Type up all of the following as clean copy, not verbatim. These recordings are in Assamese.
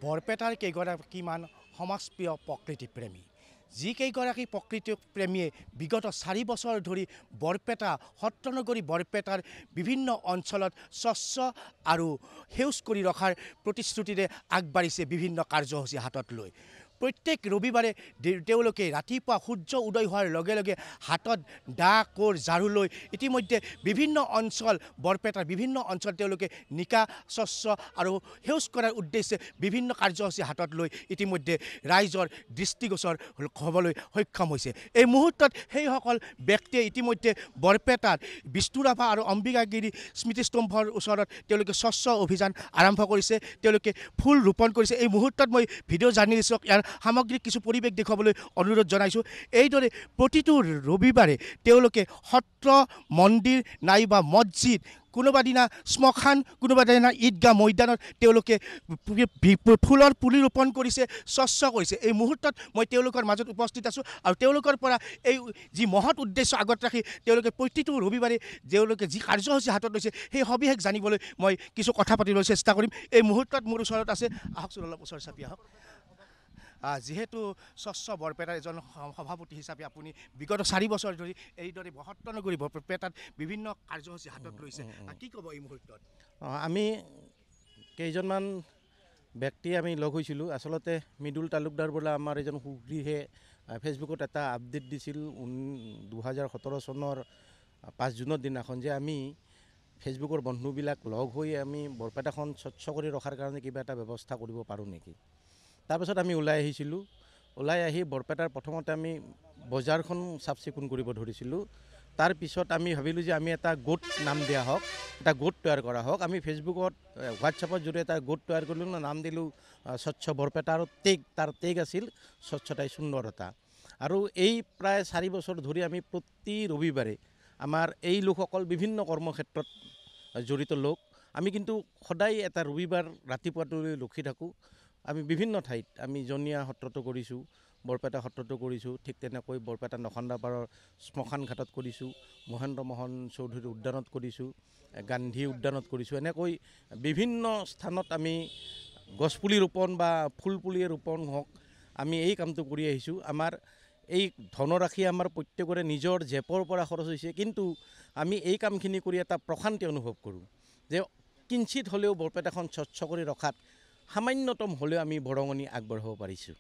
বৰপেটাৰ কেইগৰাকীমান সমাজপ্ৰিয় প্ৰকৃতিপ্ৰেমী যিকেইগৰাকী প্ৰকৃতিপ্ৰেমীয়ে বিগত 4 বছৰ ধৰি বৰপেটা সত্ৰনগৰী বৰপেটাৰ বিভিন্ন অঞ্চলত স্বচ্ছ আৰু সেউজ কৰি ৰখাৰ প্ৰতিশ্ৰুতিৰে আগবাঢ়িছে বিভিন্ন কাৰ্যসূচী হাতত লৈ প্ৰত্যেক ৰবিবাৰে তেওঁলোকে ৰাতিপুৱা সূৰ্য উদয় হোৱাৰ লগে লগে হাতত দা কোৰ ঝাৰু লৈ ইতিমধ্যে বিভিন্ন অঞ্চল বৰপেটাৰ বিভিন্ন অঞ্চল তেওঁলোকে নিকা স্বচ্ছ আৰু সেউজ কৰাৰ উদ্দেশ্যে বিভিন্ন কাৰ্যসূচী হাতত লৈ ইতিমধ্যে ৰাইজৰ দৃষ্টিগোচৰ হ'বলৈ সক্ষম হৈছে এই মুহূৰ্তত সেইসকল ব্যক্তিয়ে ইতিমধ্যে বৰপেটাত বিষ্ণুৰাভা আৰু অম্বিকাগিৰি স্মৃতিস্তম্ভৰ ওচৰত তেওঁলোকে স্বচ্ছ অভিযান আৰম্ভ কৰিছে তেওঁলোকে ফুল ৰোপণ কৰিছে এই মুহূৰ্তত মই ভিডিঅ' জাৰ্নেলিষ্টক ইয়াৰ সামগ্ৰিক কিছু পৰিৱেশ দেখুৱাবলৈ অনুৰোধ জনাইছোঁ এইদৰে প্ৰতিটো ৰবিবাৰে তেওঁলোকে সত্ৰ মন্দিৰ নাইবা মছজিদ কোনোবা দিনা শ্মশান কোনোবা দিনা ঈদগাহ মৈদানত তেওঁলোকে ফুলৰ পুলি ৰোপণ কৰিছে স্বচ্ছ কৰিছে এই মুহূৰ্তত মই তেওঁলোকৰ মাজত উপস্থিত আছোঁ আৰু তেওঁলোকৰ পৰা এই যি মহৎ উদ্দেশ্য আগত ৰাখি তেওঁলোকে প্ৰতিটো ৰবিবাৰে তেওঁলোকে যি কাৰ্যসূচী হাতত লৈছে সেই সবিশেষ জানিবলৈ মই কিছু কথা পাতিবলৈ চেষ্টা কৰিম এই মুহূৰ্তত মোৰ ওচৰত আছে আহকচোন অলপ ওচৰ চাপি আহক যিহেতু স্বচ্ছ বৰপেটাৰ এজন সভাপতি হিচাপে আপুনি বিগত 4 বছৰ ধৰি এইদৰে সত্ৰনগৰী বৰপেটাত বিভিন্ন কাৰ্যসূচী হাতত লৈছে কি ক'ব এই মুহূৰ্তত আমি কেইজনমান ব্যক্তি আমি লগ হৈছিলোঁ আচলতে মৃদুল তালুকদাৰ বোলা আমাৰ এজন সুগৃহে ফেচবুকত এটা আপডেট দিছিল 2017 চনৰ 5 জুনৰ দিনাখন যে আমি ফেচবুকৰ বন্ধুবিলাক লগ হৈ আমি বৰপেটাখন স্বচ্ছ কৰি ৰখাৰ কাৰণে কিবা এটা ব্যৱস্থা কৰিব পাৰোঁ নেকি তাৰপিছত আমি ওলাই আহিছিলোঁ ওলাই আহি বৰপেটাৰ প্ৰথমতে আমি বজাৰখন চাফ চিকুণ কৰিব ধৰিছিলোঁ তাৰপিছত আমি ভাবিলোঁ যে আমি এটা গোট নাম দিয়া হওক এটা গোট তৈয়াৰ কৰা হওক আমি ফেচবুকত হোৱাটছআপৰ জৰিয়তে এটা গোট তৈয়াৰ কৰিলোঁ নাম দিলোঁ স্বচ্ছ বৰপেটা আৰু তাৰ টেগ আছিল স্বচ্ছতাই সুন্দৰতা আৰু এই প্ৰায় 4 বছৰ ধৰি আমি প্ৰতি ৰবিবাৰে আমাৰ এই লোকসকল বিভিন্ন কৰ্মক্ষেত্ৰত জড়িত লোক আমি কিন্তু সদায় এটা ৰবিবাৰ ৰাতিপুৱাটোলৈ ৰখি থাকোঁ আমি বিভিন্ন ঠাইত আমি জনীয়া সত্ৰতো কৰিছোঁ বৰপেটা সত্ৰতো কৰিছোঁ ঠিক তেনেকৈ বৰপেটা নখন্দাপাৰৰ শ্মশান ঘাটত কৰিছোঁ মহেন্দ্ৰ মোহন চৌধুৰী উদ্যানত কৰিছোঁ গান্ধী উদ্যানত কৰিছোঁ এনেকৈ বিভিন্ন স্থানত আমি গছপুলি ৰোপণ বা ফুলপুলি ৰোপণ হওক আমি এই কামটো কৰি আহিছোঁ আমাৰ এই ধনৰাশি আমাৰ প্ৰত্যেকৰে নিজৰ জেপৰ পৰা খৰচ হৈছে কিন্তু আমি এই কামখিনি কৰি এটা প্ৰশান্তি অনুভৱ কৰোঁ যে কিঞ্চিত হ'লেও বৰপেটাখন স্বচ্ছ কৰি ৰখাত সামান্যতম হ'লেও আমি বৰঙণি আগবঢ়াব পাৰিছোঁ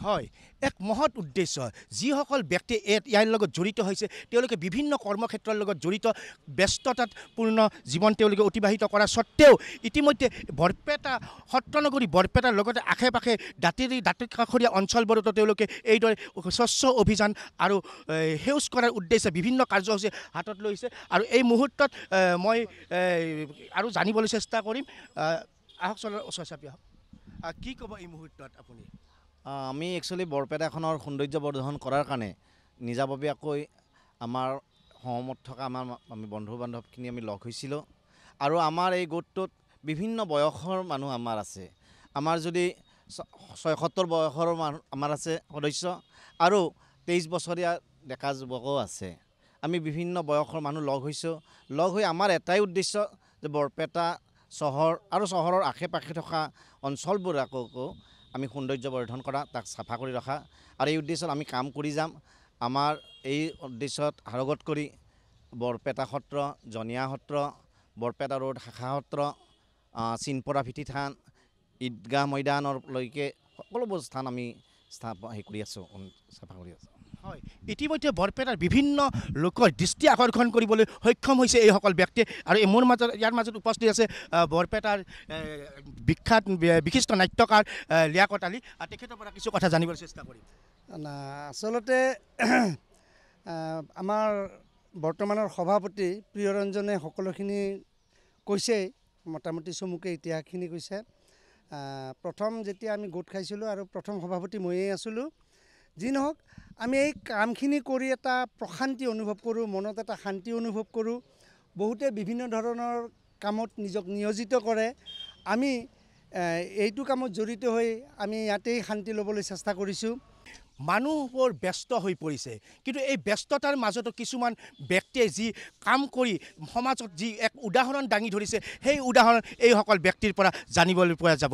হয় এক মহৎ উদ্দেশ্য যিসকল ব্যক্তি ইয়াৰ লগত জড়িত হৈছে তেওঁলোকে বিভিন্ন কৰ্মক্ষেত্ৰৰ লগত জড়িত ব্যস্ততাপূৰ্ণ জীৱন তেওঁলোকে অতিবাহিত কৰা স্বত্তেও ইতিমধ্যে বৰপেটা সত্ৰনগৰী বৰপেটাৰ লগতে আশে পাশে দাঁতিকাষৰীয়া অঞ্চলবোৰতো তেওঁলোকে এইদৰে স্বচ্ছ অভিযান আৰু সেউজ কৰাৰ উদ্দেশ্যে বিভিন্ন কাৰ্যসূচী হাতত লৈছে আৰু এই মুহূৰ্তত মই আৰু জানিবলৈ চেষ্টা কৰিম আহকচোন ওচৰ চাপি আহক কি ক'ব এই মুহূৰ্তত আপুনি আমি একচুৱেলি বৰপেটাখনৰ সৌন্দৰ্য বৰ্ধন কৰাৰ কাৰণে নিজাববীয়াকৈ আমাৰ সহমত থকা আমি বন্ধু বান্ধৱখিনি আমি লগ হৈছিলোঁ আৰু আমাৰ এই গোটটোত বিভিন্ন বয়সৰ মানুহ আমাৰ আছে আমাৰ যদি 76 বয়সৰ আমাৰ আছে সদস্য আৰু 23 বছৰীয়া ডেকা যুৱকো আছে আমি বিভিন্ন বয়সৰ মানুহ লগ হৈছোঁ লগ হৈ আমাৰ এটাই উদ্দেশ্য যে বৰপেটা চহৰ আৰু চহৰৰ আশে পাশে থকা অঞ্চলবোৰকো আমি সৌন্দৰ্য বৰ্ধন কৰা তাক চাফা কৰি ৰখা আৰু এই উদ্দেশ্যত আমি কাম কৰি যাম আমাৰ এই উদ্দেশ্যত হাৰগত কৰি বৰপেটা সত্ৰ জনীয়া সত্ৰ বৰপেটা ৰোড শাখা সত্ৰ চিনপৰা ভিটি থান ঈদগাহ মৈদানলৈকে সকলোবোৰ স্থান আমি কৰি আছোঁ চাফা কৰি আছোঁ হয় ইতিমধ্যে বৰপেটাৰ বিভিন্ন লোকৰ দৃষ্টি আকৰ্ষণ কৰিবলৈ সক্ষম হৈছে এইসকল ব্যক্তিয়ে আৰু মোৰ মাজত ইয়াৰ মাজত উপস্থিত আছে বৰপেটাৰ বিশিষ্ট নাট্যকাৰ লিয়াকত আলী তেখেতৰ পৰা কিছু কথা জানিবলৈ চেষ্টা কৰিম আচলতে আমাৰ বৰ্তমানৰ সভাপতি প্ৰিয়ৰঞ্জনে সকলোখিনি কৈছেই মোটামুটি চমুকে ইতিহাসখিনি কৈছে প্ৰথম যেতিয়া আমি গোট খাইছিলোঁ আৰু প্ৰথম সভাপতি ময়েই আছিলোঁ যি নহওক আমি এই কামখিনি কৰি এটা প্ৰশান্তি অনুভৱ কৰোঁ মনত এটা শান্তি অনুভৱ কৰোঁ বহুতে বিভিন্ন ধৰণৰ কামত নিজক নিয়োজিত কৰে আমি এইটো কামত জড়িত হৈ আমি ইয়াতেই শান্তি ল'বলৈ চেষ্টা কৰিছোঁ মানুহবোৰ ব্যস্ত হৈ পৰিছে কিন্তু এই ব্যস্ততাৰ মাজতো কিছুমান ব্যক্তিয়ে যি কাম কৰি সমাজত যি এক উদাহৰণ দাঙি ধৰিছে সেই উদাহৰণ এইসকল ব্যক্তিৰ পৰা জানিবলৈ পোৱা যাব